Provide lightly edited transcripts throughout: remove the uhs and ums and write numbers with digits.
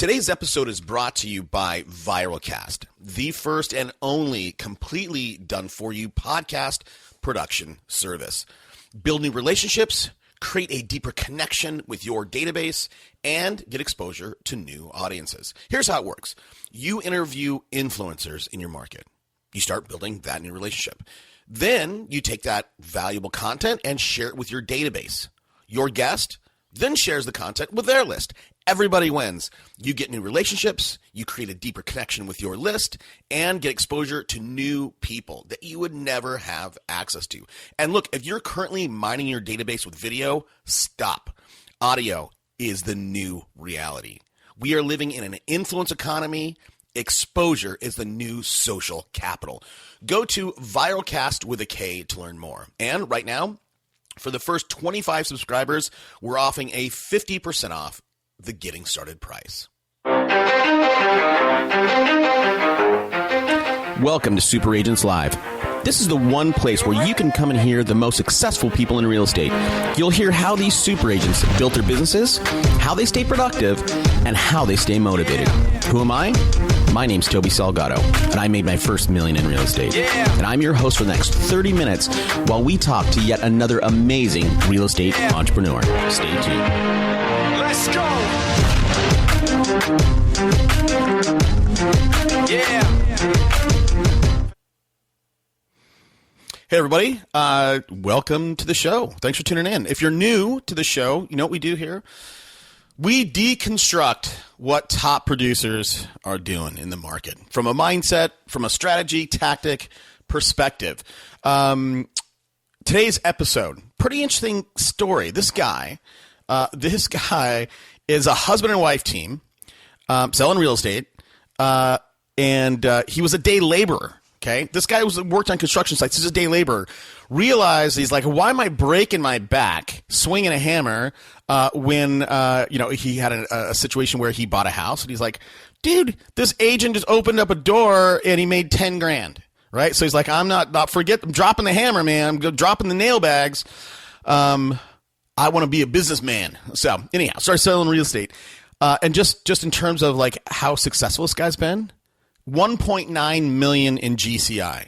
Today's episode is brought to you by Viralcast, the first and only completely done-for-you podcast production service. Build new relationships, create a deeper connection with your database, and get exposure to new audiences. Here's how it works. You interview influencers in your market. You start building that new relationship. Then you take that valuable content and share it with your database. Your guest then shares the content with their list. Everybody wins. You get new relationships, you create a deeper connection with your list, and get exposure to new people that you would never have access to. And look, if you're currently mining your database with video, stop. Audio is the new reality. We are living in an influence economy. Exposure is the new social capital. Go to Viralcast with a K to learn more. And right now, for the first 25 subscribers, we're offering a 50% off the getting started price. Welcome to Super Agents Live. This is the one place where you can come and hear the most successful people in real estate. You'll hear how these super agents built their businesses, how they stay productive, and how they stay motivated. Who am I? My name's Toby Salgado, and I made my first million in real estate. And I'm your host for the next 30 minutes while we talk to yet another amazing real estate entrepreneur. Stay tuned. Let's go. Yeah. Hey, everybody. Welcome to the show. Thanks for tuning in. If you're new to the show, you know what we do here? We deconstruct what top producers are doing in the market from a mindset, from a strategy, tactic perspective. Today's episode, pretty interesting story. This guy is a husband and wife team selling real estate, and he was a day laborer. Okay, this guy worked on construction sites. He's a day laborer. Realized he's like, why am I breaking my back swinging a hammer when he had a situation where he bought a house, and he's like, dude, this agent just opened up a door and he made 10 grand, right? So he's like, I'm dropping the hammer, man. I'm dropping the nail bags. I want to be a businessman. So anyhow, started selling real estate, and just in terms of like how successful this guy's been. 1.9 million in GCI.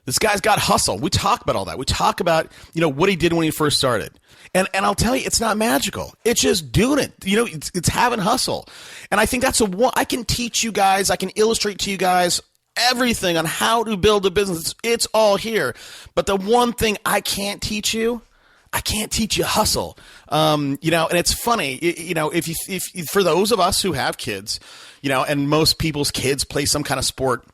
This guy's got hustle. We talk about all that. We talk about, what he did when he first started. And I'll tell you, it's not magical. It's just doing it. It's having hustle. And I think that's I can teach you guys, I can illustrate to you guys everything on how to build a business. It's all here. But the one thing I can't teach you hustle. And it's funny, if for those of us who have kids, and most people's kids play some kind of sport,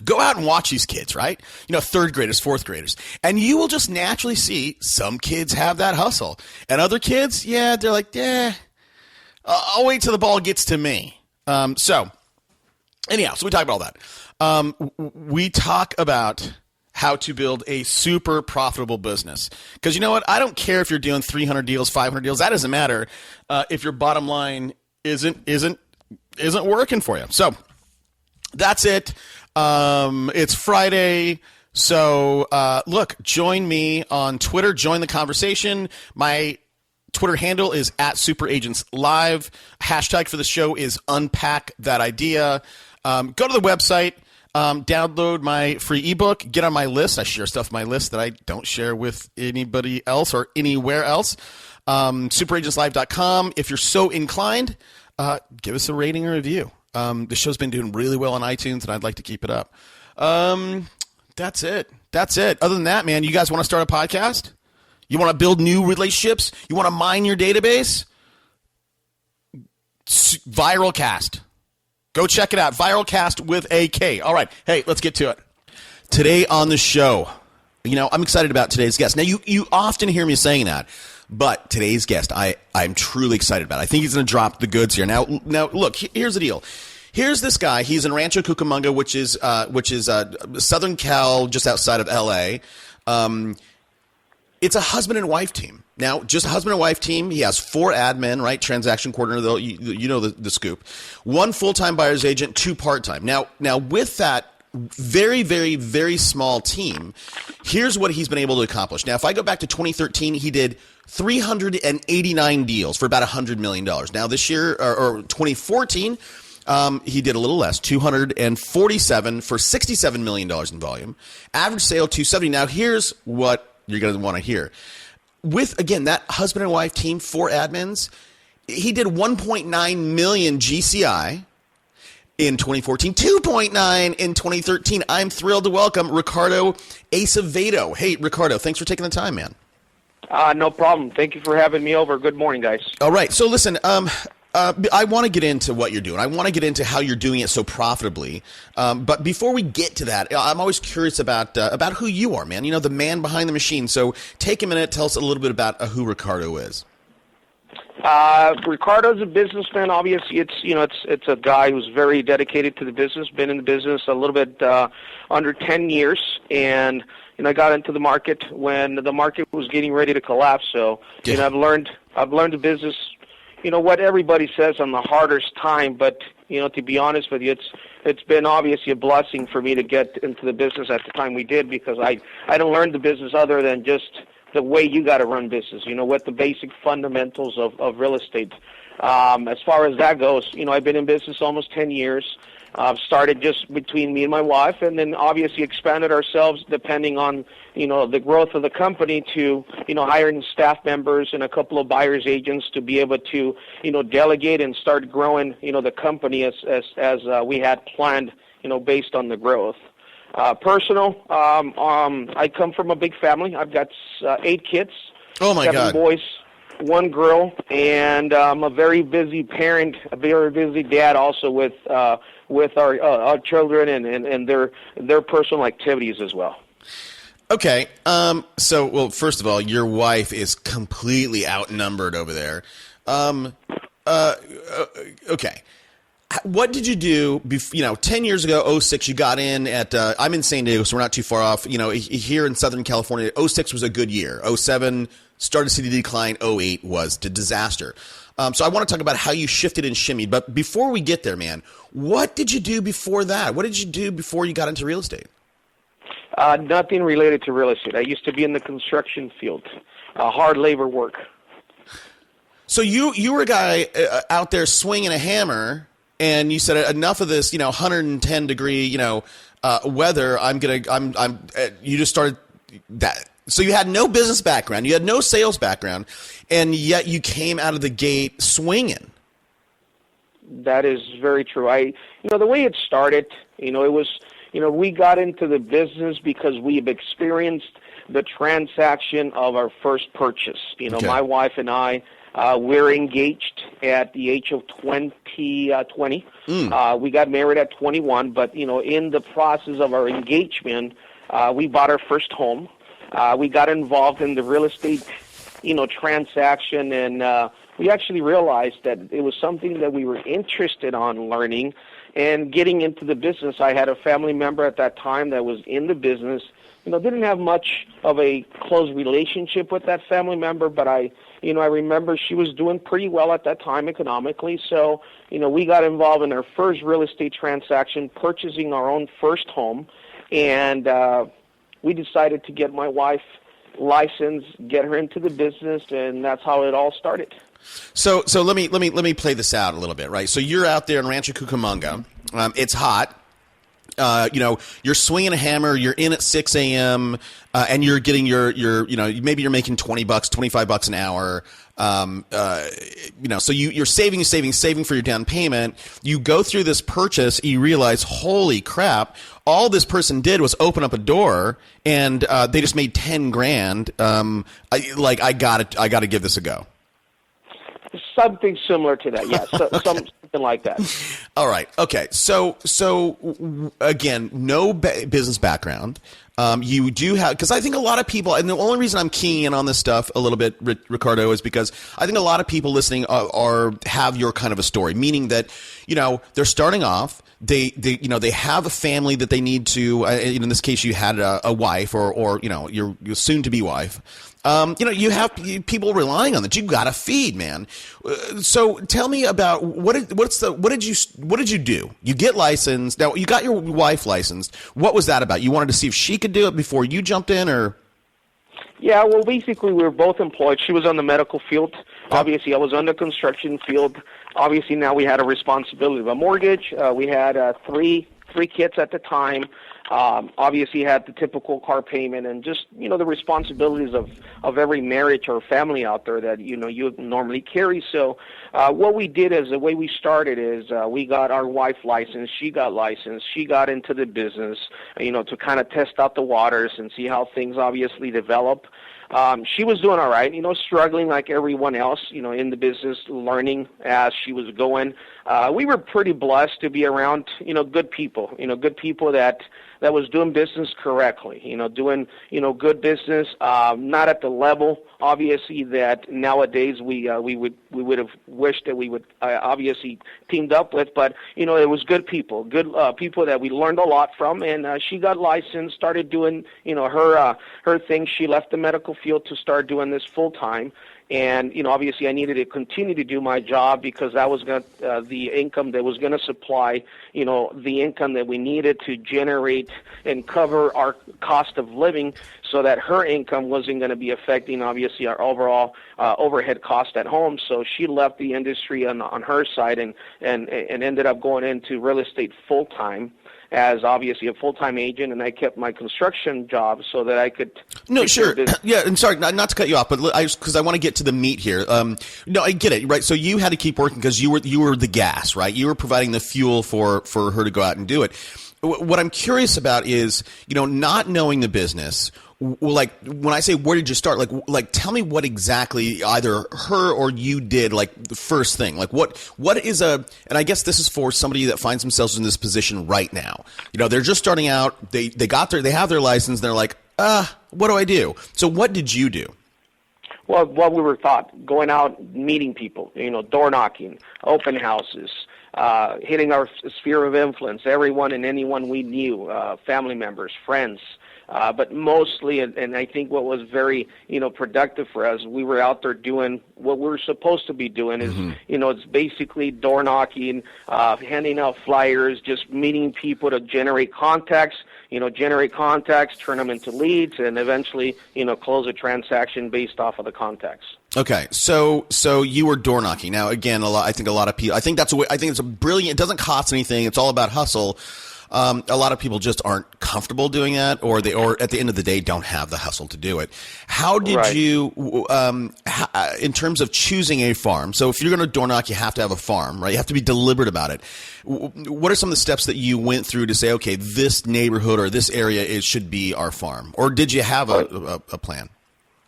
go out and watch these kids, right? Third graders, fourth graders, and you will just naturally see some kids have that hustle, and other kids, they're like, I'll wait till the ball gets to me. So we talk about all that. We talk about how to build a super profitable business. Because you know what? I don't care if you're doing 300 deals, 500 deals. That doesn't matter if your bottom line isn't working for you. So that's it. It's Friday. So look, join me on Twitter. Join the conversation. My Twitter handle is @SuperAgentsLive. Hashtag for the show is Unpack That Idea. Go to the website. Download my free ebook, get on my list. I share stuff on my list that I don't share with anybody else or anywhere else. SuperAgentsLive.com. If you're so inclined, give us a rating or review. The show's been doing really well on iTunes, and I'd like to keep it up. That's it. Other than that, man, you guys want to start a podcast? You want to build new relationships? You want to mine your database? Viralcast. Go check it out. Viralcast with a K. All right. Hey, let's get to it. Today on the show, I'm excited about today's guest. Now, you often hear me saying that, but today's guest, I'm truly excited about. I think he's going to drop the goods here. Now, look, here's the deal. Here's this guy. He's in Rancho Cucamonga, which is Southern Cal, just outside of L.A. It's a husband and wife team. Now, just a husband and wife team. He has 4 admin, right? Transaction coordinator, though, you know the scoop. 1 full-time buyer's agent, 2 part-time. Now with that very, very, very small team. Here's what he's been able to accomplish. Now, if I go back to 2013, he did 389 deals for about $100 million. Now, this year, or 2014, he did a little less, 247 for $67 million in volume. Average sale, 270. Now, here's what you're going to want to hear. With, again, that husband and wife team, 4 admins, he did 1.9 million GCI in 2014, 2.9 in 2013. I'm thrilled to welcome Ricardo Acevedo. Hey, Ricardo, thanks for taking the time, man. No problem. Thank you for having me over. Good morning, guys. All right. So listen, I want to get into what you're doing. I want to get into how you're doing it so profitably. But before we get to that, I'm always curious about who you are, man. You know, the man behind the machine. So take a minute, tell us a little bit about who Ricardo is. Ricardo's a businessman. Obviously, it's a guy who's very dedicated to the business. Been in the business a little bit under 10 years, and I got into the market when the market was getting ready to collapse. So I've learned the business. What everybody says on the hardest time, but to be honest with you, it's been obviously a blessing for me to get into the business at the time we did, because I didn't learn the business other than just the way you got to run business, what the basic fundamentals of real estate. As far as that goes, I've been in business almost 10 years. I've started just between me and my wife, and then obviously expanded ourselves depending on, the growth of the company to, hiring staff members and a couple of buyer's agents to be able to, delegate and start growing, the company as we had planned, based on the growth. Personal, I come from a big family. I've got 8 kids. Oh my 7 God. boys, 1 girl, and I'm a very busy parent, a very busy dad also with our children and their personal activities as well. Okay. Well, first of all, your wife is completely outnumbered over there. Okay. What did you do? 10 years ago, 06, you got in at. I'm in San Diego, so we're not too far off. Here in Southern California, 06 was a good year. 07 started to see the decline. 08 was a disaster. So I want to talk about how you shifted and shimmied. But before we get there, man, what did you do before that? What did you do before you got into real estate? Nothing related to real estate. I used to be in the construction field, hard labor work. So you were a guy out there swinging a hammer. And you said enough of this, 110 degree, weather. You just started that. So you had no business background, you had no sales background, and yet you came out of the gate swinging. That is very true. The way it started, it was, we got into the business because we've experienced the transaction of our first purchase. Okay. My wife and I. We're engaged at the age of 20. We got married at 21, but, in the process of our engagement, we bought our first home. We got involved in the real estate, transaction, and we actually realized that it was something that we were interested on learning and getting into the business. I had a family member at that time that was in the business. Didn't have much of a close relationship with that family member, but I remember she was doing pretty well at that time economically. So, we got involved in our first real estate transaction, purchasing our own first home, and we decided to get my wife licensed, get her into the business, and that's how it all started. So let me play this out a little bit, right? So you're out there in Rancho Cucamonga. It's hot. You're swinging a hammer, you're in at 6 a.m., and you're getting your maybe you're making $20, $25 an hour. So you're saving for your down payment. You go through this purchase, you realize, holy crap, all this person did was open up a door and, they just made 10 grand. I gotta give this a go. Something similar to that, yes. Something like that. All right. Okay. So again, no business background. You do have, because I think a lot of people, and the only reason I'm keying in on this stuff a little bit, Ricardo, is because I think a lot of people listening have your kind of a story, meaning that, they're starting off. They have a family that they need to. In this case, you had a wife, or your soon-to-be wife, You have people relying on that. You got to feed, man. So tell me about what did you do? You get licensed. Now you got your wife licensed. What was that about? You wanted to see if she could do it before you jumped in, or? Yeah, well, basically, we were both employed. She was on the medical field. Obviously, I was on the construction field. Obviously, now we had a responsibility of a mortgage. We had three kids at the time. Obviously, had the typical car payment and just, the responsibilities of every marriage or family out there that, you normally carry. So what we did is the way we started is we got our wife licensed. She got licensed. She got into the business, to kind of test out the waters and see how things obviously develop. She was doing all right, struggling like everyone else, in the business, learning as she was going. We were pretty blessed to be around, good people, good people that was doing business correctly, doing, good business, not at the level, obviously, that nowadays we would have wished that we would obviously teamed up with, but, it was good people that we learned a lot from, and she got licensed, started doing, her thing. She left the medical field to start doing this full time. And, obviously I needed to continue to do my job because that was going the income that was going to supply, the income that we needed to generate and cover our cost of living so that her income wasn't going to be affecting, obviously, our overall overhead cost at home. So she left the industry on her side and ended up going into real estate full-time as obviously a full-time agent, and I kept my construction job so that I could. No, sure. Yeah, and sorry, not to cut you off, but because I want to get to the meat here. No, I get it, right? So you had to keep working because you were the gas, right? You were providing the fuel for her to go out and do it. What I'm curious about is, not knowing the business. Like when I say where did you start, like tell me what exactly either her or you did, like the first thing, like what is and I guess this is for somebody that finds themselves in this position right now. They're just starting out. They have their license. And they're like, what do I do? So what did you do? Well, what we were taught, going out, meeting people, door knocking, open houses, hitting our sphere of influence, everyone and anyone we knew, family members, friends. But mostly, and I think what was very, productive for us, we were out there doing what we were supposed to be doing is, it's basically door knocking, handing out flyers, just meeting people to generate contacts, turn them into leads, and eventually, close a transaction based off of the contacts. Okay, so you were door knocking. Now, again, I think a lot of people, I think it's a brilliant, it doesn't cost anything, it's all about hustle. A lot of people just aren't comfortable doing that, or at the end of the day don't have the hustle to do it. How did you, in terms of choosing a farm? So if you're going to door knock, you have to have a farm, right? You have to be deliberate about it. What are some of the steps that you went through to say, okay, this neighborhood or this area should be our farm? Or did you have a plan?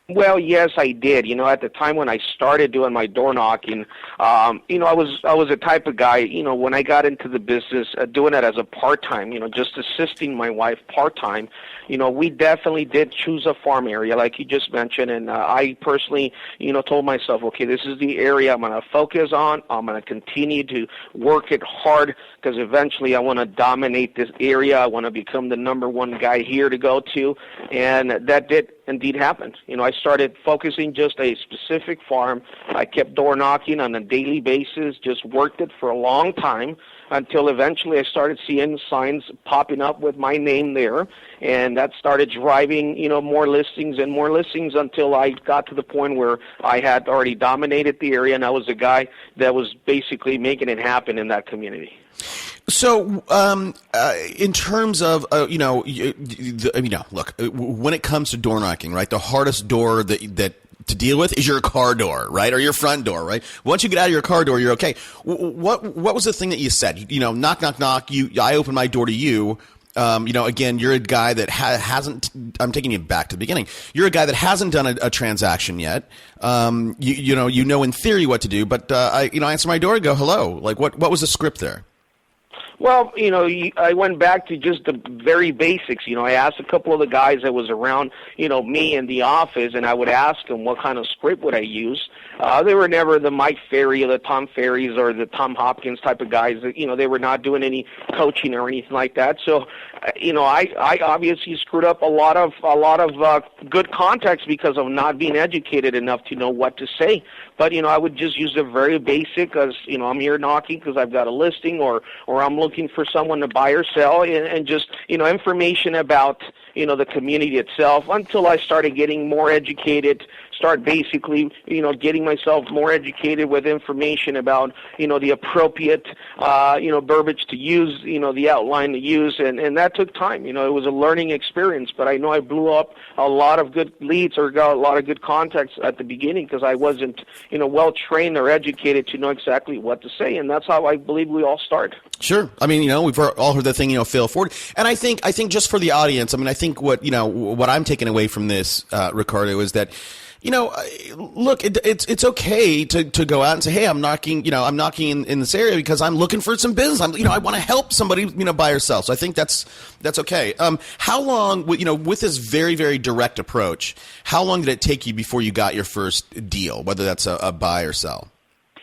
Well, yes, I did. At the time when I started doing my door knocking, I was a type of guy, when I got into the business, doing it as a part-time, just assisting my wife part-time, we definitely did choose a farm area, like you just mentioned, and I personally, told myself, okay, this is the area I'm going to focus on. I'm going to continue to work it hard because eventually I want to dominate this area. I want to become the number one guy here to go to, and that did indeed happen. I started focusing just a specific farm. I kept door knocking on a daily basis, just worked it for a long time until eventually I started seeing signs popping up with my name there, and that started driving, more listings and more listings until I got to the point where I had already dominated the area, and I was the guy that was basically making it happen in that community. So, in terms of, look, when it comes to door knocking, right, the hardest door that to deal with is your car door, right, or your front door, right? Once you get out of your car door, you're okay. What was the thing that you said? Knock, knock, knock. I open my door to you. Again, you're a guy that hasn't. I'm taking you back to the beginning. You're a guy that hasn't done a transaction yet. You know in theory what to do, but I answer my door and go hello. Like what was the script there? Well, I went back to just the very basics. I asked a couple of the guys that was around, me in the office, and I would ask them what kind of script would I use. They were never the Mike Ferry or the Tom Ferries or the Tom Hopkins type of guys. They were not doing any coaching or anything like that. So, I obviously screwed up a lot of good contacts because of not being educated enough to know what to say. But, I would just use a very basic, as, I'm here knocking because I've got a listing or I'm looking for someone to buy or sell, and just, information about, the community itself, until I started getting more educated, start basically, getting myself more educated with information about, the appropriate, verbiage to use, the outline to use, and that took time. It was a learning experience, but I know I blew up a lot of good leads or got a lot of good contacts at the beginning because I wasn't, well trained or educated to know exactly what to say, and that's how I believe we all start. Sure. I mean, we've all heard the thing, fail forward. And I think just for the audience, I think what I'm taking away from this, Ricardo, is that, look, it's okay to go out and say, hey, I'm knocking in this area because I'm looking for some business. I want to help somebody, buy or sell. So I think that's okay. How long, with this very, very direct approach, how long did it take you before you got your first deal, whether that's a buy or sell?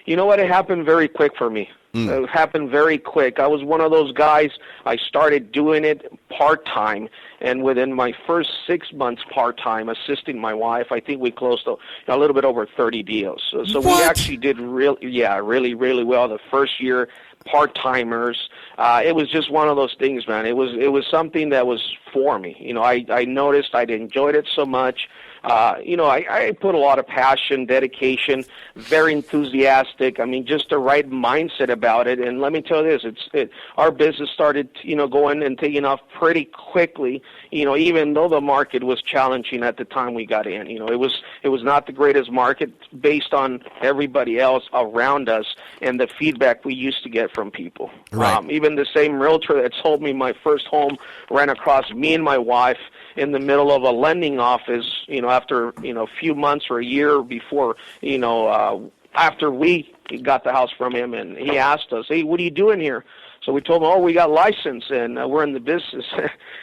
You know what? It happened very quick for me. It happened very quick. I was one of those guys. I started doing it part-time, and within my first 6 months part-time assisting my wife, I think we closed a little bit over 30 deals. So we actually did really, really well the first year, part-timers. It was just one of those things, man. It was something that was for me. I noticed I enjoyed it so much. I put a lot of passion, dedication, very enthusiastic. Just the right mindset about it. And let me tell you this, our business started, going and taking off pretty quickly, even though the market was challenging at the time we got in. It was not the greatest market based on everybody else around us and the feedback we used to get from people. Right. Even the same realtor that sold me my first home ran across me and my wife in the middle of a lending office, after, a few months or a year before, after we got the house from him, and he asked us, hey, what are you doing here? So we told him, we got license and we're in the business.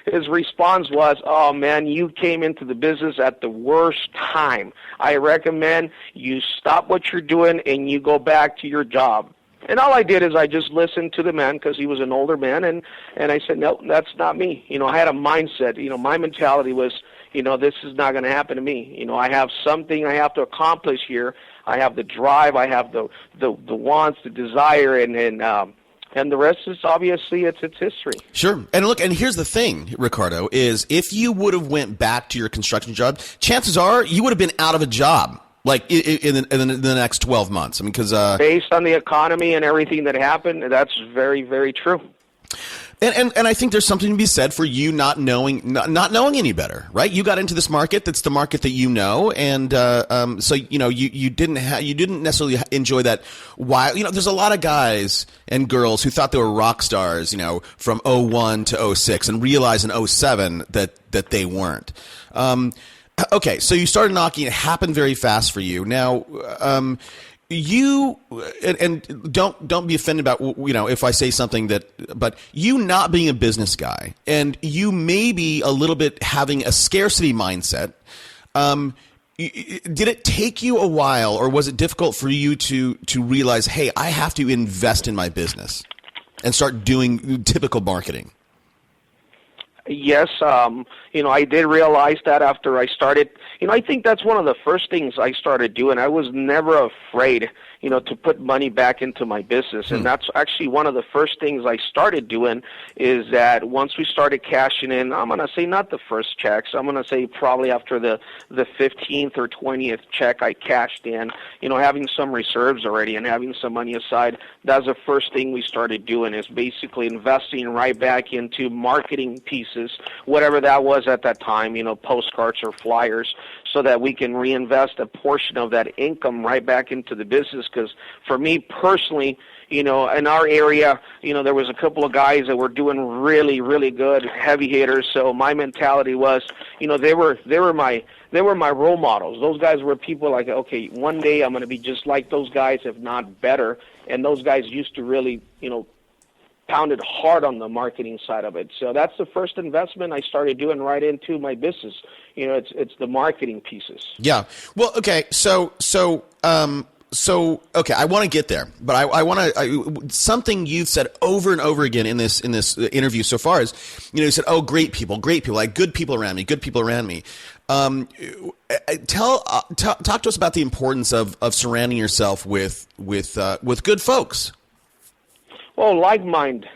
His response was, oh, man, you came into the business at the worst time. I recommend you stop what you're doing and you go back to your job. And all I did is I just listened to the man because he was an older man, and I said, no, that's not me. I had a mindset. My mentality was, this is not going to happen to me. I have something I have to accomplish here. I have the drive. I have the wants, the desire, and the rest is obviously it's history. Sure. And look, and here's the thing, Ricardo, is if you would have went back to your construction job, chances are you would have been out of a job. Like in the next 12 months. Because based on the economy and everything that happened, that's very, very true. And I think there's something to be said for you not knowing any better, right? You got into this market that's the market that you know, and so you didn't necessarily enjoy that. While there's a lot of guys and girls who thought they were rock stars, from 01 to 06, and realized in 07 that they weren't. Okay, so you started knocking. It happened very fast for you. Now, you and don't be offended about if I say something but you not being a business guy and you maybe a little bit having a scarcity mindset. Did it take you a while, or was it difficult for you to realize, hey, I have to invest in my business and start doing typical marketing? Yes, I did realize that after I started. I think that's one of the first things I started doing. I was never afraid, to put money back into my business. And that's actually one of the first things I started doing is that once we started cashing in, I'm going to say not the first checks. I'm going to say probably after the 15th or 20th check I cashed in, having some reserves already and having some money aside. That's the first thing we started doing is basically investing right back into marketing pieces, whatever that was at that time, postcards or flyers, so that we can reinvest a portion of that income right back into the business. Because for me personally, in our area, there was a couple of guys that were doing really, really good, heavy hitters. So my mentality was, they were my role models. Those guys were people like, okay, one day I'm going to be just like those guys, if not better. And those guys used to really, pounded hard on the marketing side of it. So that's the first investment I started doing right into my business. It's the marketing pieces. Yeah. Well, okay. So okay, I want to get there, but I want to something you've said over and over again in this interview so far is, you said, "Oh, great people, like good people around me." Talk to us about the importance of surrounding yourself with good folks. Well, like-mind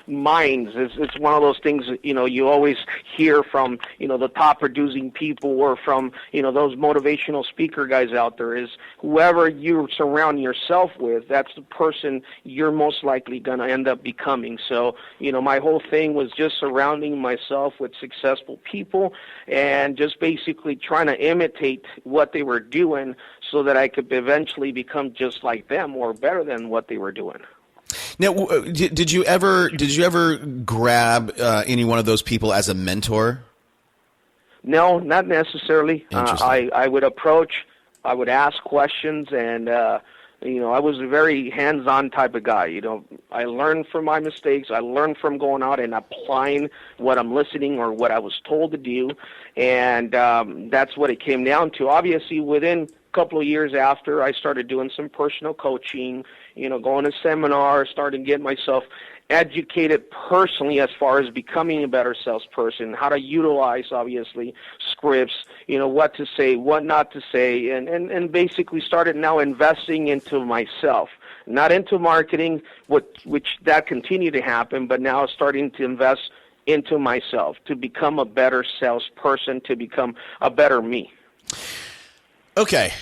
minds it's one of those things, you always hear from, the top producing people or from, those motivational speaker guys out there, is whoever you surround yourself with, that's the person you're most likely going to end up becoming. So, my whole thing was just surrounding myself with successful people and just basically trying to imitate what they were doing so that I could eventually become just like them or better than what they were doing. Now, did you ever grab any one of those people as a mentor? No, not necessarily. Interesting. I would approach, I would ask questions, and I was a very hands-on type of guy. I learned from my mistakes. I learned from going out and applying what I'm listening or what I was told to do, and that's what it came down to. Obviously, within couple of years after, I started doing some personal coaching, going to seminars, starting getting myself educated personally as far as becoming a better salesperson, how to utilize, obviously, scripts, what to say, what not to say, and basically started now investing into myself. Not into marketing, which that continued to happen, but now starting to invest into myself to become a better salesperson, to become a better me. Okay.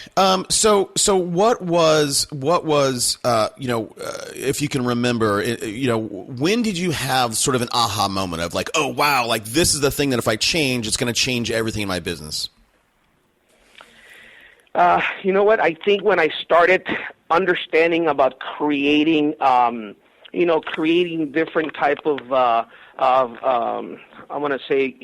So what was if you can remember, when did you have sort of an aha moment of like, oh wow, like this is the thing that if I change, it's going to change everything in my business? You know what? I think when I started understanding about creating different type of I want to say,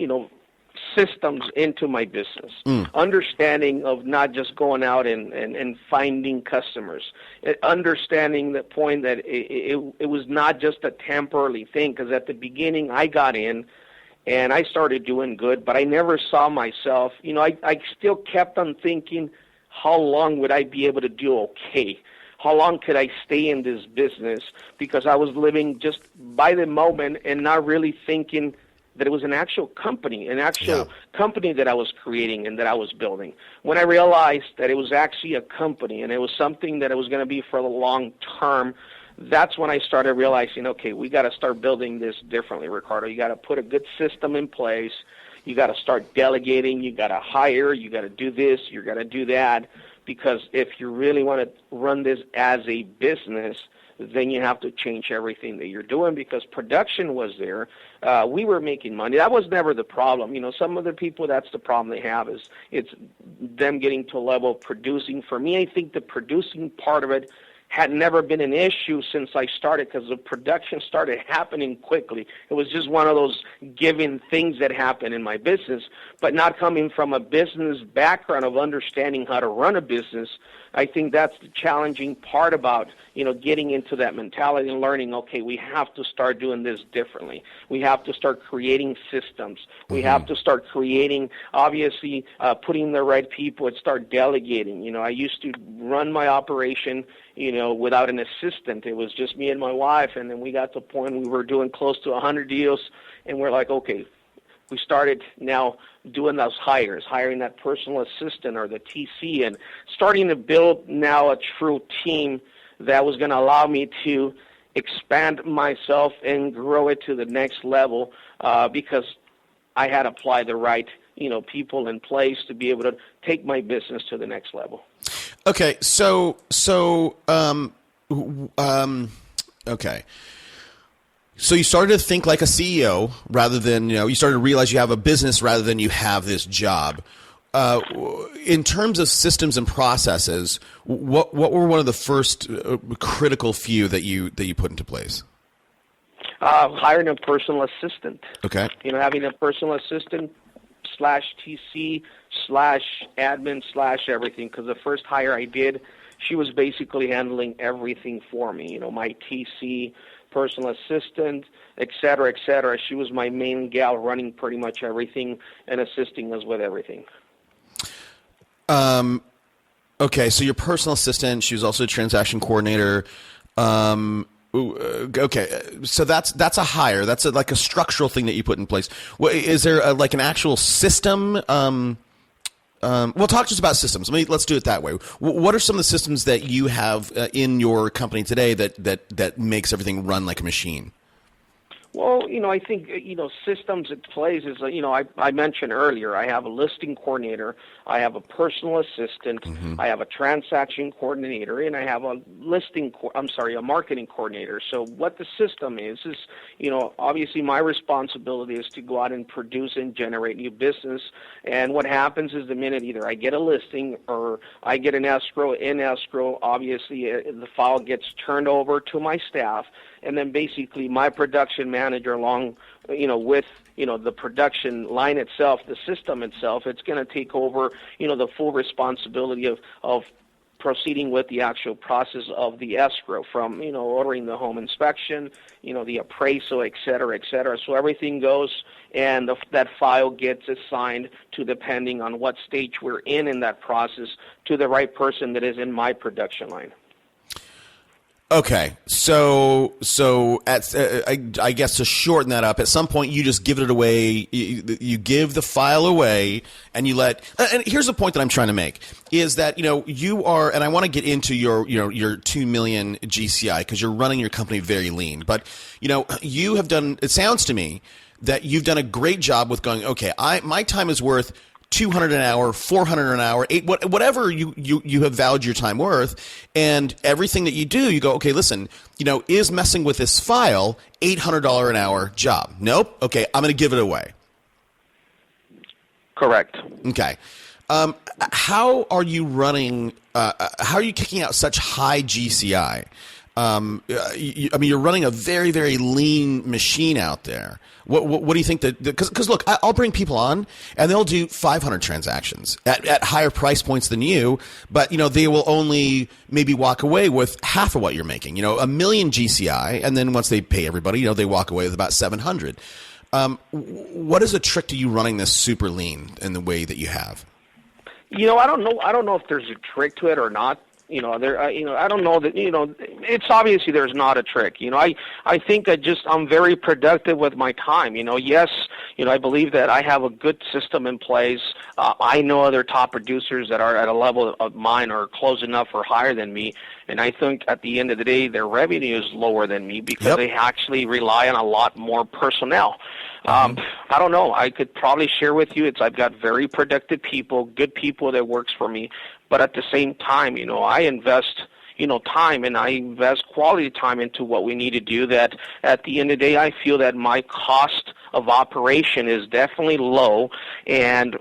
systems into my business, understanding of not just going out and finding customers, understanding the point that it was not just a temporary thing, because at the beginning I got in and I started doing good, but I never saw myself, I still kept on thinking, how long would I be able to do okay? How long could I stay in this business? Because I was living just by the moment and not really thinking that it was an actual company company that I was creating and that I was building. When I realized that it was actually a company and it was something that it was going to be for the long term, that's when I started realizing, okay, we got to start building this differently, Ricardo. You got to put a good system in place. You got to start delegating. You got to hire. You got to do this. You got to do that. Because if you really want to run this as a business, then you have to change everything that you're doing, because production was there. We were making money. That was never the problem. Some other people, that's the problem they have, is it's them getting to a level of producing. For me, I think the producing part of it had never been an issue since I started, because the production started happening quickly. It was just one of those given things that happened in my business, but not coming from a business background of understanding how to run a business. I think that's the challenging part about, getting into that mentality and learning, okay, we have to start doing this differently. We have to start creating systems. We have to start creating, obviously, putting the right people and start delegating. I used to run my operation, without an assistant. It was just me and my wife, and then we got to the point we were doing close to 100 deals, and we're like, okay, we started now doing those hires, hiring that personal assistant or the TC, and starting to build now a true team that was going to allow me to expand myself and grow it to the next level, because I had applied the right, people in place to be able to take my business to the next level. Okay, okay. So you started to think like a CEO rather than, you started to realize you have a business rather than you have this job. In terms of systems and processes, what were one of the first critical few that you put into place? Hiring a personal assistant. Okay. Having a personal assistant /TC /admin /everything, because the first hire I did, she was basically handling everything for me. You know, my TC, personal assistant, et cetera, et cetera. She was my main gal running pretty much everything and assisting us with everything. Okay, so your personal assistant, she was also a transaction coordinator. Okay, so that's a hire. That's like a structural thing that you put in place. Is there like an actual system? Well, talk to us about systems. Let's do it that way. What are some of the systems that you have in your company today that makes everything run like a machine? Well, you know, I think, you know, systems it plays is, you know, I mentioned earlier, I have a listing coordinator, I have a personal assistant, I have a transaction coordinator, and I have a a marketing coordinator. So what the system is, you know, obviously my responsibility is to go out and produce and generate new business. And what happens is the minute either I get a listing or I get an escrow, obviously the file gets turned over to my staff. And then basically my production manager along, you know, with, you know, the production line itself, the system itself, it's going to take over, you know, the full responsibility of proceeding with the actual process of the escrow from, you know, ordering the home inspection, you know, the appraisal, et cetera, et cetera. So everything goes and that file gets assigned to, depending on what stage we're in that process, to the right person that is in my production line. Okay, so I guess to shorten that up, at some point you just give it away. You give the file away, and you let. And here's the point that I'm trying to make is that, you know, you are, and I want to get into your 2 million GCI because you're running your company very lean. But you know, you have done. It sounds to me that you've done a great job with going. Okay, my time is worth $200 an hour, $400 an hour, whatever you have valued your time worth, and everything that you do, you go, okay, listen, you know, is messing with this file $800 an hour job? Nope. Okay, I'm going to give it away. Correct. Okay. How are you running? How are you kicking out such high GCI? I mean, you're running a very, very lean machine out there. What do you think that? Because look, I'll bring people on, and they'll do 500 transactions at higher price points than you, but you know they will only maybe walk away with half of what you're making. You know, 1 million GCI, and then once they pay everybody, you know, they walk away with about 700. What is a trick to you running this super lean in the way that you have? You know, I don't know if there's a trick to it or not. You know, I don't know that, you know, it's obviously there's not a trick. You know, I think I'm very productive with my time. You know, yes, you know, I believe that I have a good system in place. I know other top producers that are at a level of mine or close enough or higher than me. And I think at the end of the day, their revenue is lower than me because they actually rely on a lot more personnel. I don't know. I could probably share with you. I've got very productive people, good people that works for me. But at the same time, you know, I invest, you know, time, and I invest quality time into what we need to do. That at the end of the day, I feel that my cost of operation is definitely low, and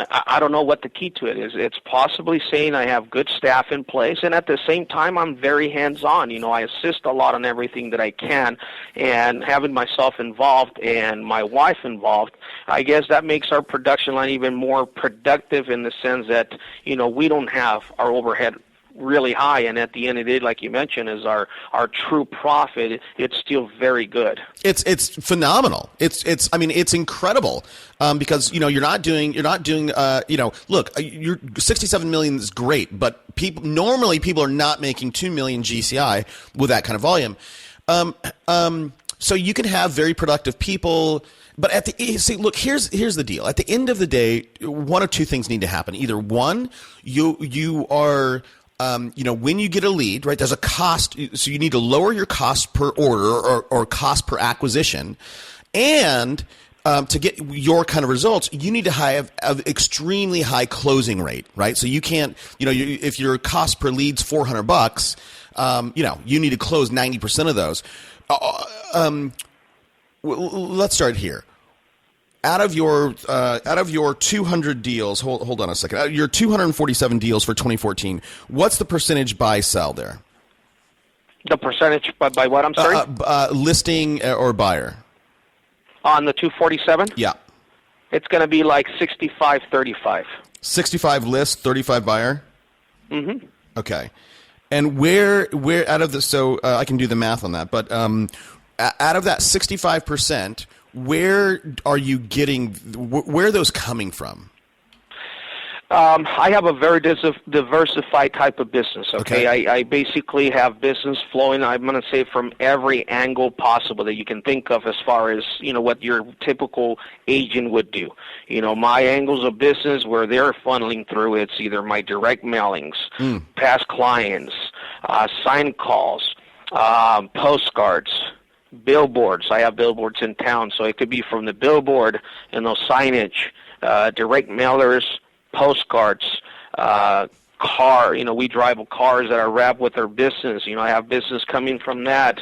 I don't know what the key to it is. It's possibly saying I have good staff in place, and at the same time, I'm very hands-on. You know, I assist a lot on everything that I can, and having myself involved and my wife involved, I guess that makes our production line even more productive in the sense that, you know, we don't have our overhead really high, and at the end of the day, like you mentioned, is our true profit. It's still very good. It's phenomenal. I mean, it's incredible because, you know, you're not doing you know, look, your 67 million is great, but normally people are not making 2 million GCI with that kind of volume. So you can have very productive people. But look, here's the deal. At the end of the day, one of two things need to happen. Either one, you are you know, when you get a lead, right, there's a cost. So you need to lower your cost per order or cost per acquisition. And to get your kind of results, you need to have an extremely high closing rate, right? So you can't, you know, if your cost per lead's $400, you know, you need to close 90% of those. Let's start here. Out of your 200 deals, hold on a second. Your 247 deals for 2014. What's the percentage buy sell there? The percentage by what? I'm sorry. Listing or buyer. On the 247. Yeah. It's going to be like 65-35. 65 list, 35 buyer. Mm-hmm. Okay. And where out of the I can do the math on that, but out of that 65%, where are you getting? Where are those coming from? I have a very diversified type of business, okay? I basically have business flowing, I'm going to say, from every angle possible that you can think of as far as, what your typical agent would do. My angles of business where they're funneling through, it's either my direct mailings, past clients, sign calls, postcards, billboards. I have billboards in town, so it could be from the billboard and those signage, direct mailers, postcards, we drive cars that are wrapped with our business. I have business coming from that,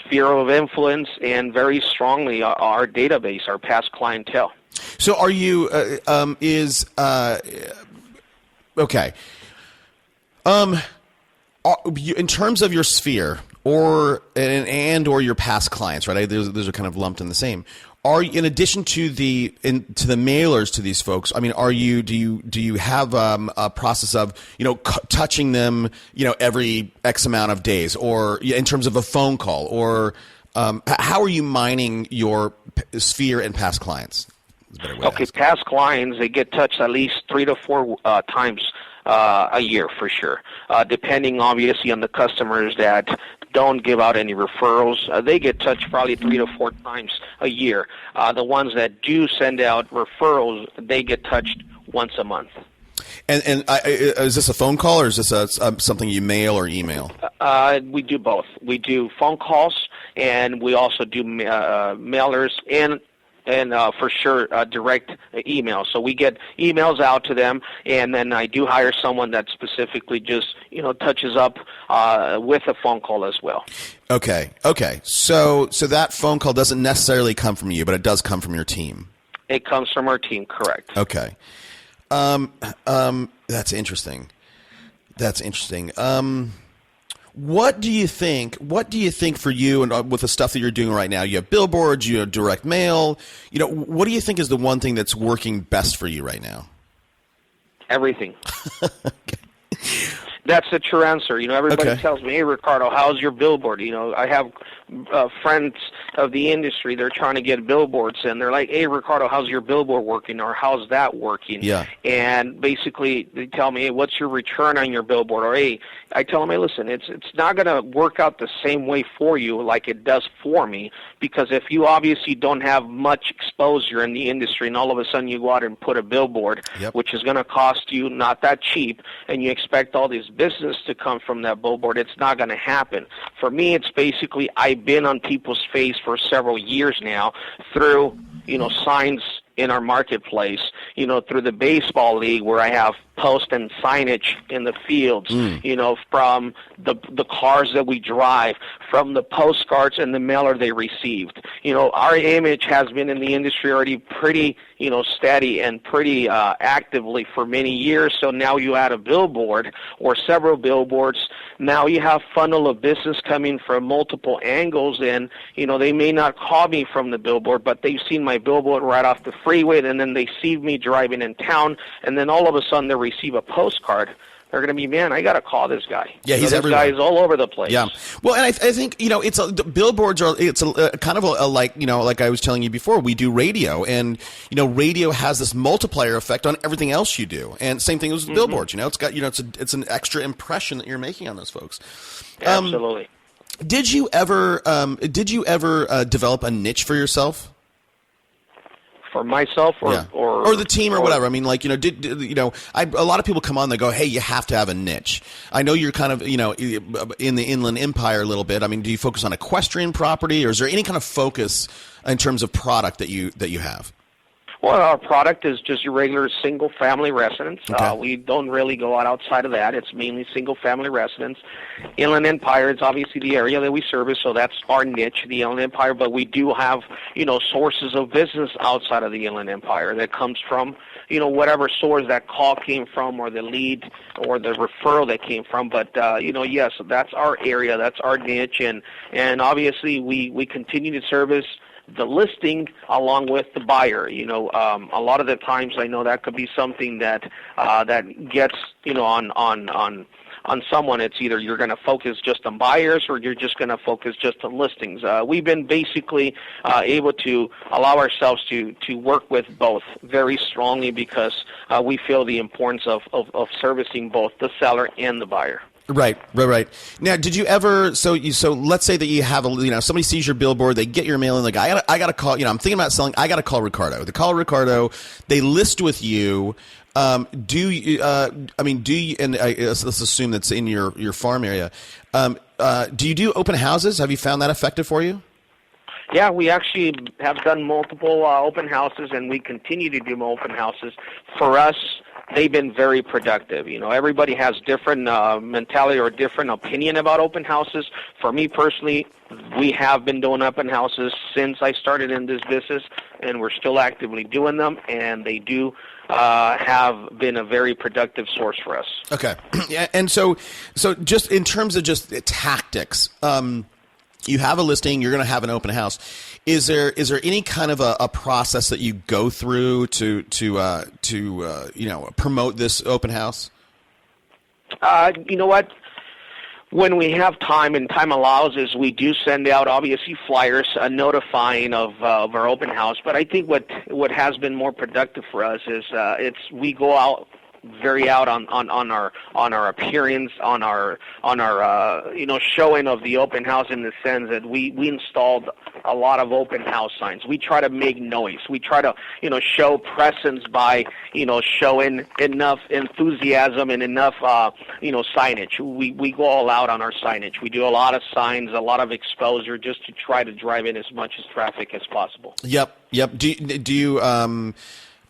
sphere of influence, and very strongly our database, our past clientele. So are you, okay. In terms of your sphere or your past clients, right? Those are kind of lumped in the same. Are you, in addition to the mailers to these folks? I mean, do you have a process of touching them every X amount of days, or in terms of a phone call, or how are you mining your sphere and past clients? Okay, past clients, they get touched at least 3 to 4 times a year for sure, depending obviously on the customers that don't give out any referrals. They get touched probably 3 to 4 times a year. The ones that do send out referrals, they get touched once a month. And is this a phone call, or is this something you mail or email? We do both. We do phone calls, and we also do mailers and for sure direct email. So we get emails out to them, and then I do hire someone that specifically just touches up with a phone call as well. Okay. So that phone call doesn't necessarily come from you, but it does come from your team. It comes from our team, correct? Okay. That's interesting. What do you think for you, and with the stuff that you're doing right now? You have billboards, you have direct mail. What do you think is the one thing that's working best for you right now? Everything. Okay. That's the true answer. Everybody tells me, "Hey, Ricardo, how's your billboard?" I have friends of the industry. They're trying to get billboards, and they're like, "Hey, Ricardo, how's your billboard working?" Or "How's that working?" Yeah. And basically, they tell me, "Hey, what's your return on your billboard?" Or, "Hey," I tell them, "Hey, listen, it's not going to work out the same way for you like it does for me, because if you obviously don't have much exposure in the industry, and all of a sudden you go out and put a billboard, which is going to cost you not that cheap, and you expect all this business to come from that billboard, it's not going to happen." For me, it's basically I've been on people's face for several years now through signs in our marketplace, through the baseball league where I have post and signage in the fields, from the cars that we drive, from the postcards and the mailer they received. Our image has been in the industry already pretty, steady and pretty actively for many years. So now you add a billboard or several billboards. Now you have funnel of business coming from multiple angles, and they may not call me from the billboard, but they've seen my billboard right off the freeway, and then they see me driving in town, and then all of a sudden they receive a postcard. They're going to be, "Man, I got to call this guy." Yeah, he's everywhere. This guy is all over the place. Yeah. Well, and I think the billboards are kind of like I was telling you before. We do radio, and radio has this multiplier effect on everything else you do. And same thing with billboards. It's got it's an extra impression that you're making on those folks. Absolutely. Did you ever develop a niche for yourself? For myself or the team or whatever. I mean, a lot of people come on, they go, "Hey, you have to have a niche." I know you're kind of, in the Inland Empire a little bit. I mean, do you focus on equestrian property, or is there any kind of focus in terms of product that you have? Well, our product is just your regular single-family residence. Okay. We don't really go out outside of that. It's mainly single-family residence. Inland Empire is obviously the area that we service, so that's our niche, the Inland Empire. But we do have, sources of business outside of the Inland Empire that comes from, whatever source that call came from, or the lead or the referral that came from. But, yes, that's our area, that's our niche. And obviously we continue to service the listing along with the buyer. A lot of the times I know that could be something that that gets on someone. It's either you're going to focus just on buyers or you're just going to focus just on listings. We've been basically able to allow ourselves to work with both very strongly because we feel the importance of servicing both the seller and the buyer. Right. Now, did you ever? So let's say that you have somebody sees your billboard, they get your mail, and like I got to call. I'm thinking about selling. I got to call Ricardo. They call Ricardo. They list with you. Do you? And let's assume that's in your farm area. Do you do open houses? Have you found that effective for you? Yeah, we actually have done multiple open houses, and we continue to do open houses. For us, they've been very productive. Everybody has different mentality or different opinion about open houses. For me personally, we have been doing open houses since I started in this business, and we're still actively doing them, and they do have been a very productive source for us. Okay. Yeah, and so just in terms of just tactics, you have a listing, you're going to have an open house. Is there any kind of a process that you go through to promote this open house? You know what? When we have time and time allows us, we do send out obviously flyers notifying of our open house. But I think what has been more productive for us is we go out very out on our appearance, on our showing of the open house, in the sense that we installed a lot of open house signs. We try to make noise. We try to show presence by showing enough enthusiasm and enough signage. We go all out on our signage. We do a lot of signs, a lot of exposure, just to try to drive in as much as traffic as possible. Yep. Do you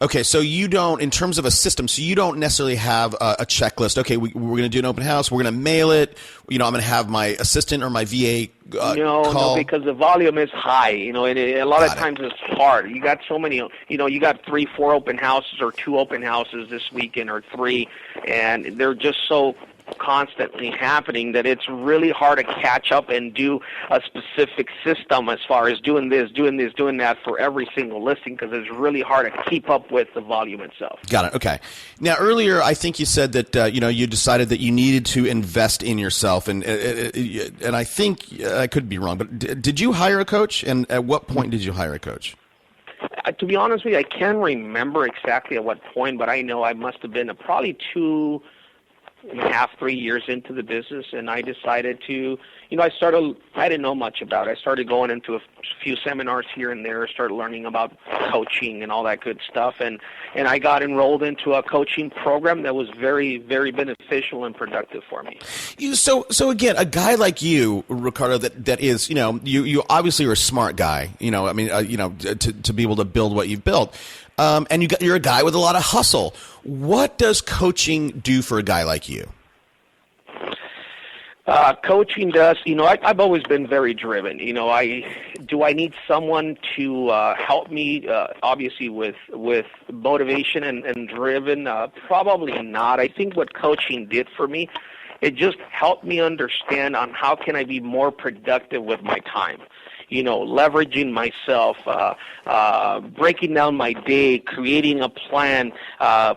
Okay, so you don't, in terms of a system, so you don't necessarily have a checklist. Okay, we're going to do an open house. We're going to mail it. I'm going to have my assistant or my VA call. No, because the volume is high. And a lot of times it's hard. You got so many. You got 3, 4 open houses or 2 open houses this weekend or 3, and they're just so constantly happening that it's really hard to catch up and do a specific system as far as doing this, doing that for every single listing, because it's really hard to keep up with the volume itself. Got it. Okay. Now, earlier, I think you said that you decided that you needed to invest in yourself, and I think I could be wrong, but did you hire a coach? And at what point did you hire a coach? To be honest with you, I can't remember exactly at what point, but I know I must have been probably 2.5, 3 years into the business, and I decided to, I didn't know much about it. I started going into a few seminars here and there, started learning about coaching and all that good stuff, and I got enrolled into a coaching program that was very, very beneficial and productive for me. So again, a guy like you, Ricardo, that is, you obviously are a smart guy, to be able to build what you've built. And you're a guy with a lot of hustle. What does coaching do for a guy like you? Coaching does, I've always been very driven. Do I need someone to help me, obviously, with motivation and driven? Probably not. I think what coaching did for me, it just helped me understand on how can I be more productive with my time. Leveraging myself, breaking down my day, creating a plan,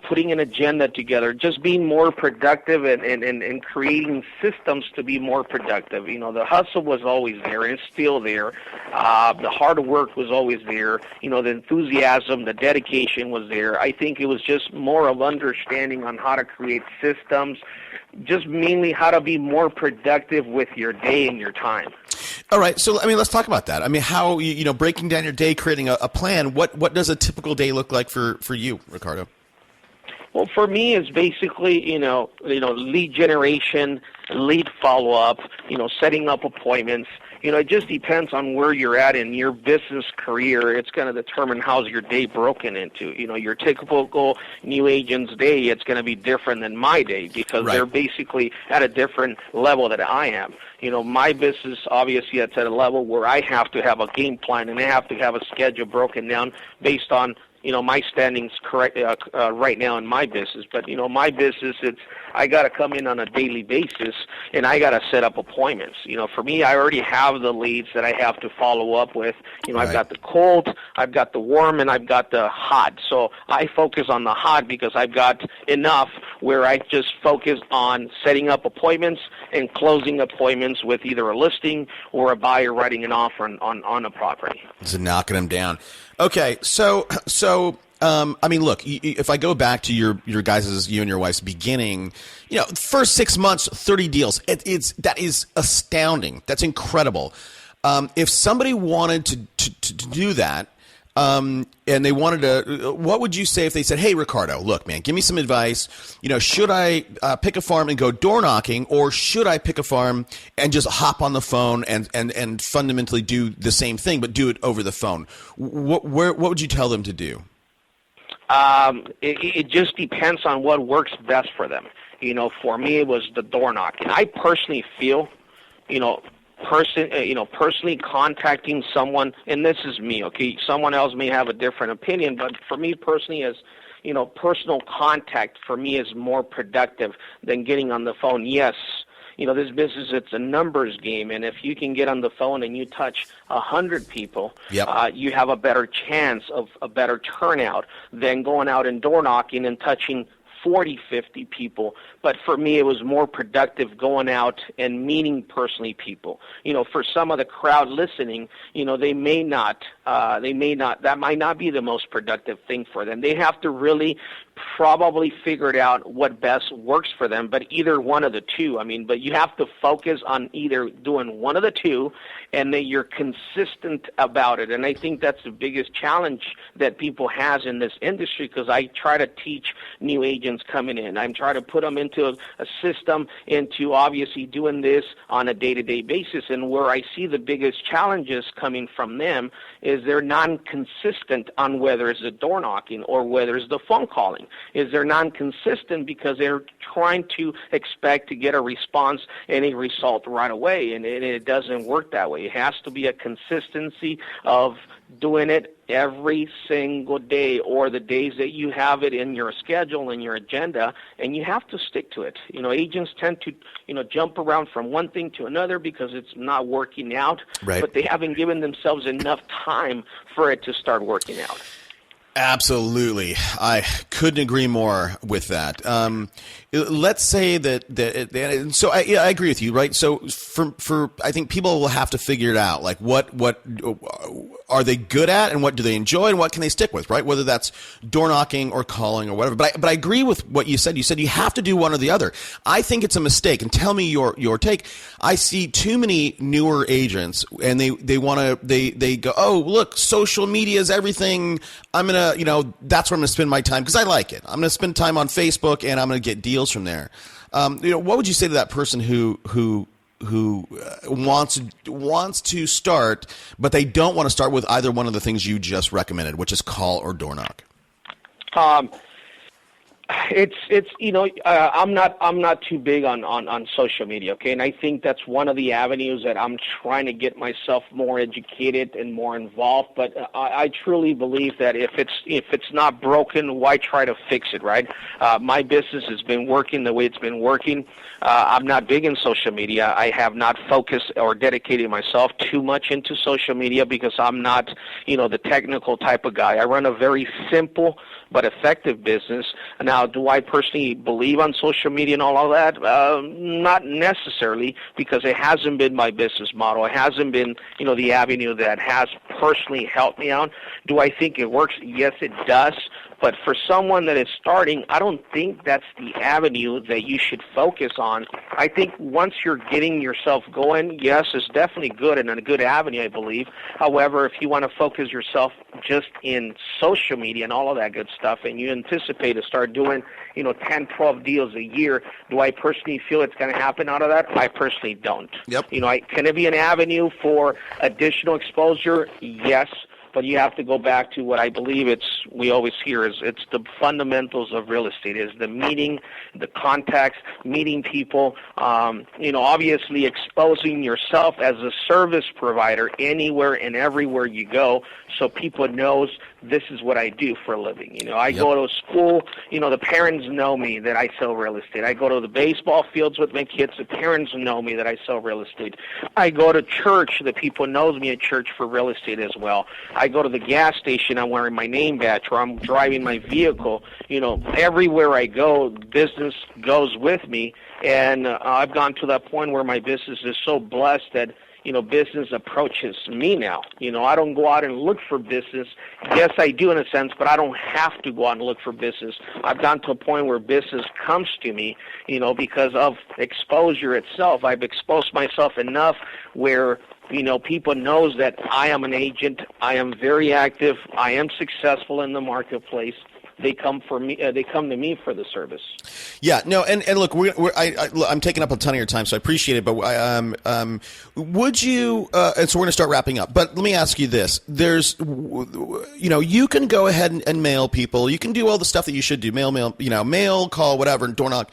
putting an agenda together, just being more productive and creating systems to be more productive. The hustle was always there and it's still there. The hard work was always there. The enthusiasm, the dedication was there. I think it was just more of understanding on how to create systems, just mainly how to be more productive with your day and your time. All right, so let's talk about that. How breaking down your day, creating a plan. What does a typical day look like for you, Ricardo? Well, for me, it's basically lead generation, lead follow up, setting up appointments. It just depends on where you're at in your business career. It's going to determine how's your day broken into. Your typical new agent's day, it's going to be different than my day because they're basically at a different level that I am. My business, obviously, it's at a level where I have to have a game plan and I have to have a schedule broken down based on my standings correct right now in my business. But my business, I got to come in on a daily basis and I got to set up appointments. For me, I already have the leads that I have to follow up with. I've got the cold, I've got the warm, and I've got the hot. So I focus on the hot because I've got enough where I just focus on setting up appointments and closing appointments with either a listing or a buyer writing an offer on a property. So knocking them down. Okay, so I mean, look, if I go back to your guys', you and your wife's beginning, first 6 months, 30 deals, that is astounding. That's incredible. If somebody wanted to do that, and they wanted to, what would you say if they said, "Hey, Ricardo, look, man, give me some advice. Should I pick a farm and go door knocking, or should I pick a farm and just hop on the phone and fundamentally do the same thing, but do it over the phone?" What would you tell them to do? It just depends on what works best for them. For me, it was the door knocking. I personally feel, personally contacting someone, and this is me, okay? Someone else may have a different opinion, but for me personally, as personal contact for me is more productive than getting on the phone. Yes, this business, it's a numbers game, and if you can get on the phone and you touch 100 people, yep. You have a better chance of a better turnout than going out and door knocking and touching 40, 50 people. But for me, it was more productive going out and meeting personally people. For some of the crowd listening, they may not, that might not be the most productive thing for them. They have to really probably figure it out what best works for them, but either one of the two. But you have to focus on either doing one of the two and that you're consistent about it. And I think that's the biggest challenge that people has in this industry, because I try to teach new agents coming in. I'm trying to put them into a system, into obviously doing this on a day-to-day basis. And where I see the biggest challenges coming from them is they're non-consistent on whether it's the door knocking or whether it's the phone calling. Is they're non-consistent because they're trying to expect to get a response and a result right away, and it doesn't work that way. It has to be a consistency of doing it every single day, or the days that you have it in your schedule and your agenda, and you have to stick to it. Agents tend to, jump around from one thing to another because it's not working out, right. But they haven't given themselves enough time for it to start working out. Absolutely. I couldn't agree more with that. Let's say that so I agree with you, right? So for I think people will have to figure it out, like what are they good at and what do they enjoy and what can they stick with, right? Whether that's door knocking or calling or whatever. But I agree with what you said. You said you have to do one or the other. I think it's a mistake, and tell me your take. I see too many newer agents, and they go, "Oh, look, social media is everything. I'm going to, that's where I'm going to spend my time because I like it. I'm going to spend time on Facebook and I'm going to get deals from there." What would you say to that person who wants to start, but they don't want to start with either one of the things you just recommended, which is call or door knock? I'm not too big on social media, okay, and I think that's one of the avenues that I'm trying to get myself more educated and more involved. But I truly believe that if it's not broken, why try to fix it, right? My business has been working the way it's been working. I'm not big in social media. I have not focused or dedicated myself too much into social media because I'm not, the technical type of guy. I run a very simple but effective business. Now, do I personally believe on social media and all of that? Not necessarily, because it hasn't been my business model. It hasn't been, the avenue that has personally helped me out. Do I think it works? Yes, it does. But for someone that is starting, I don't think that's the avenue that you should focus on. I think once you're getting yourself going, yes, it's definitely good and a good avenue, I believe. However, if you want to focus yourself just in social media and all of that good stuff, and you anticipate to start doing, 10, 12 deals a year, do I personally feel it's going to happen out of that? I personally don't. Yep. Can it be an avenue for additional exposure? Yes. But you have to go back to what I believe we always hear is it's the fundamentals of real estate, is the meeting, the contacts, meeting people, obviously exposing yourself as a service provider anywhere and everywhere you go so people knows this is what I do for a living. I Yep. go to school, the parents know me that I sell real estate. I go to the baseball fields with my kids, the parents know me that I sell real estate. I go to church, the people knows me at church for real estate as well. I go to the gas station, I'm wearing my name badge, or I'm driving my vehicle. Everywhere I go, business goes with me, and I've gone to that point where my business is so blessed that business approaches me now. I don't go out and look for business. Yes, I do in a sense, but I don't have to go out and look for business. I've gotten to a point where business comes to me, because of exposure itself. I've exposed myself enough where, people knows that I am an agent. I am very active. I am successful in the marketplace. They come for me. They come to me for the service. Yeah, no, and look, I'm taking up a ton of your time, so I appreciate it. But would you? And so we're going to start wrapping up. But let me ask you this: there's, you can go ahead and mail people. You can do all the stuff that you should do: mail, call, whatever, and door knock.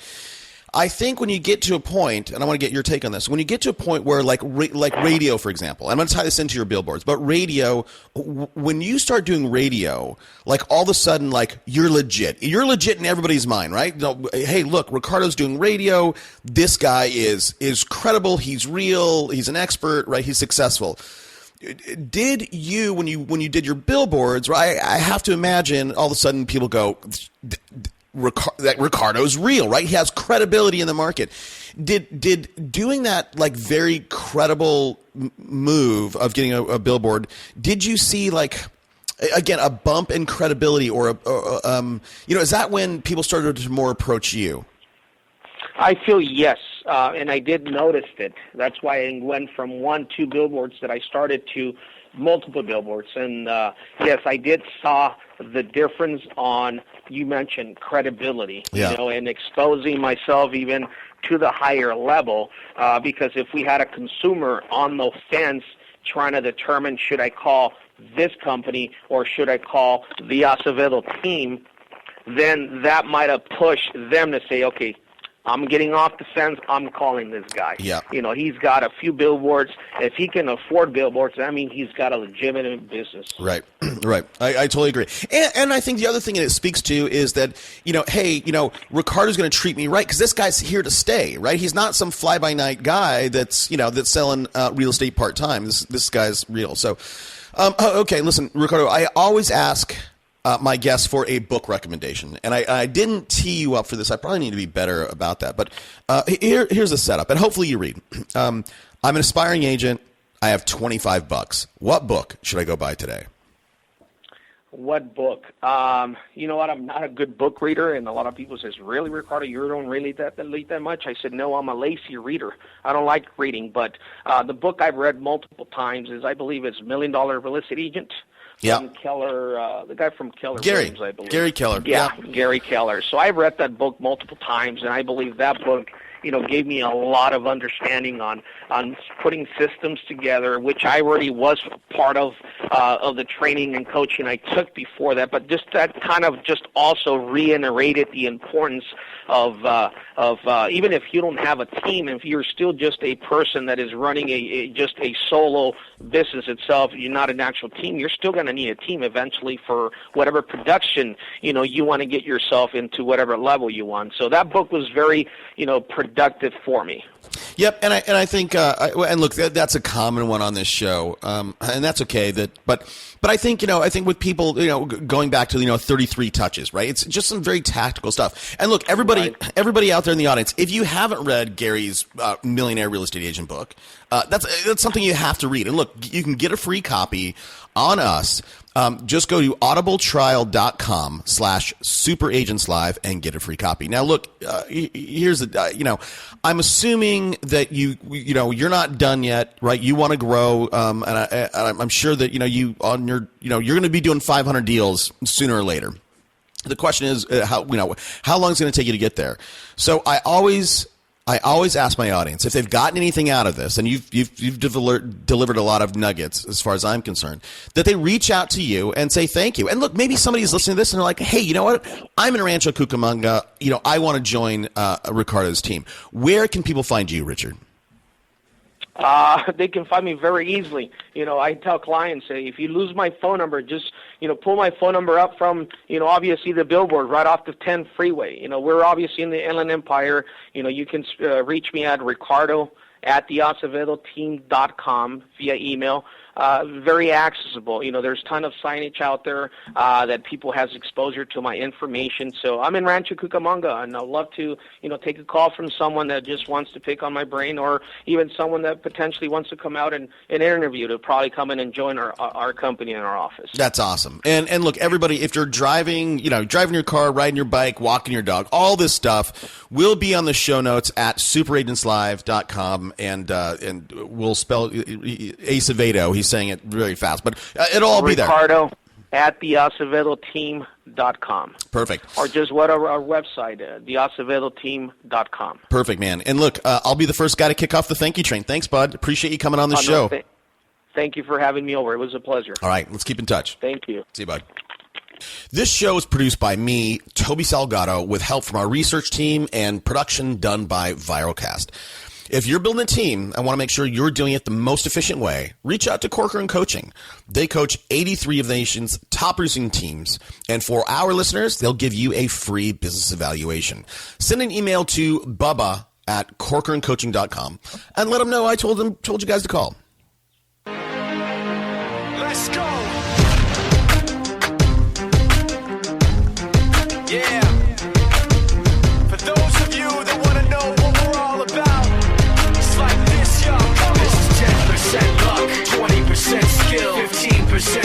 I think when you get to a point, and I want to get your take on this, when you get to a point where like radio, for example, I'm going to tie this into your billboards, but radio, when you start doing radio, like all of a sudden, like you're legit in everybody's mind, right? Hey, look, Ricardo's doing radio. This guy is credible. He's real. He's an expert, right? He's successful. Did you, when you did your billboards, right? I have to imagine all of a sudden people go, that Ricardo's real, right? He has credibility in the market. Did doing that like very credible move of getting a billboard, did you see like, again, a bump in credibility or is that when people started to more approach you? I feel yes, and I did notice it. That's why I went from 1-2 billboards that I started to multiple billboards. And yes, I did saw the difference on, you mentioned credibility, and exposing myself even to the higher level, because if we had a consumer on the fence trying to determine should I call this company or should I call the Acevedo team, then that might have pushed them to say, okay, I'm getting off the fence. I'm calling this guy. Yeah. He's got a few billboards. If he can afford billboards, I mean, he's got a legitimate business. Right. Right. I totally agree. And I think the other thing that it speaks to is that, hey, Ricardo's going to treat me right because this guy's here to stay, right? He's not some fly-by-night guy that's selling real estate part-time. This guy's real. So, okay, listen, Ricardo, I always ask my guests for a book recommendation. And I didn't tee you up for this. I probably need to be better about that. But here's the setup, and hopefully you read. I'm an aspiring agent. I have $25. What book should I go buy today? What book? You know what? I'm not a good book reader, and a lot of people says, "Really, Ricardo, you don't read that much?" I said, "No, I'm a lazy reader. I don't like reading." But the book I've read multiple times is, I believe, it's $1 Million Real Estate Agent. From Keller, the guy from Keller Williams, I believe. Gary Keller. Yeah, Gary Keller. So I've read that book multiple times, and I believe that book, gave me a lot of understanding on putting systems together, which I already was part of the training and coaching I took before that. But just that kind of just also reiterated the importance of even if you don't have a team, if you're still just a person that is running just a solo business itself, you're not an actual team, you're still going to need a team eventually for whatever production, you want to get yourself into whatever level you want. So that book was very, productive for me. Yep, and I think and look, that's a common one on this show, and that's okay. But I think with people going back to 33 touches, right? It's just some very tactical stuff. And look, everybody out there in the audience, if you haven't read Gary's Millionaire Real Estate Agent book, that's something you have to read. And look, you can get a free copy on us. Just go to audibletrial.com/superagentslive and get a free copy. Now, look, here's the, I'm assuming that you're not done yet, right? You want to grow, and I'm sure that you're going to be doing 500 deals sooner or later. The question is, how long is it going to take you to get there? So I always ask my audience if they've gotten anything out of this, and you've delivered a lot of nuggets as far as I'm concerned, that they reach out to you and say thank you. And look, maybe somebody's listening to this and they're like, hey, you know what? I'm in Rancho Cucamonga. I want to join Ricardo's team. Where can people find you, Richard? They can find me very easily. I tell clients, say, if you lose my phone number, just, pull my phone number up from, obviously the billboard right off the 10 freeway. We're obviously in the Inland Empire. You can reach me at Ricardo@theacevedoteam.com via email. very accessible. You know, there's a ton of signage out there that people has exposure to my information. So I'm in Rancho Cucamonga, and I'd love to, you know, take a call from someone that just wants to pick on my brain, or even someone that potentially wants to come out and interview, to probably come in and join our company in our office. That's awesome. And look, everybody, if you're driving your car, riding your bike, walking your dog, all this stuff will be on the show notes at superagentslive.com, and we'll spell Acevedo. He's saying it really fast, but it'll all be there. Ricardo at theacevedoteam.com. Perfect. Or just what our website, theacevedoteam.com. Perfect, man. And look, I'll be the first guy to kick off the thank you train. Thanks, bud. Appreciate you coming on the show. Thank you for having me over. It was a pleasure. All right, let's keep in touch. Thank you. See you, bud. This show is produced by me, Toby Salgado, with help from our research team and production done by Viralcast. If you're building a team and want to make sure you're doing it the most efficient way, reach out to Corcoran Coaching. They coach 83 of the nation's top producing teams, and for our listeners, they'll give you a free business evaluation. Send an email to Bubba at CorcoranCoaching.com and let them know I told you guys to call. Let's go. Yeah. For those of you that want to know what we're all about, it's like this, yo. This is 10% luck, 20% skill, 15%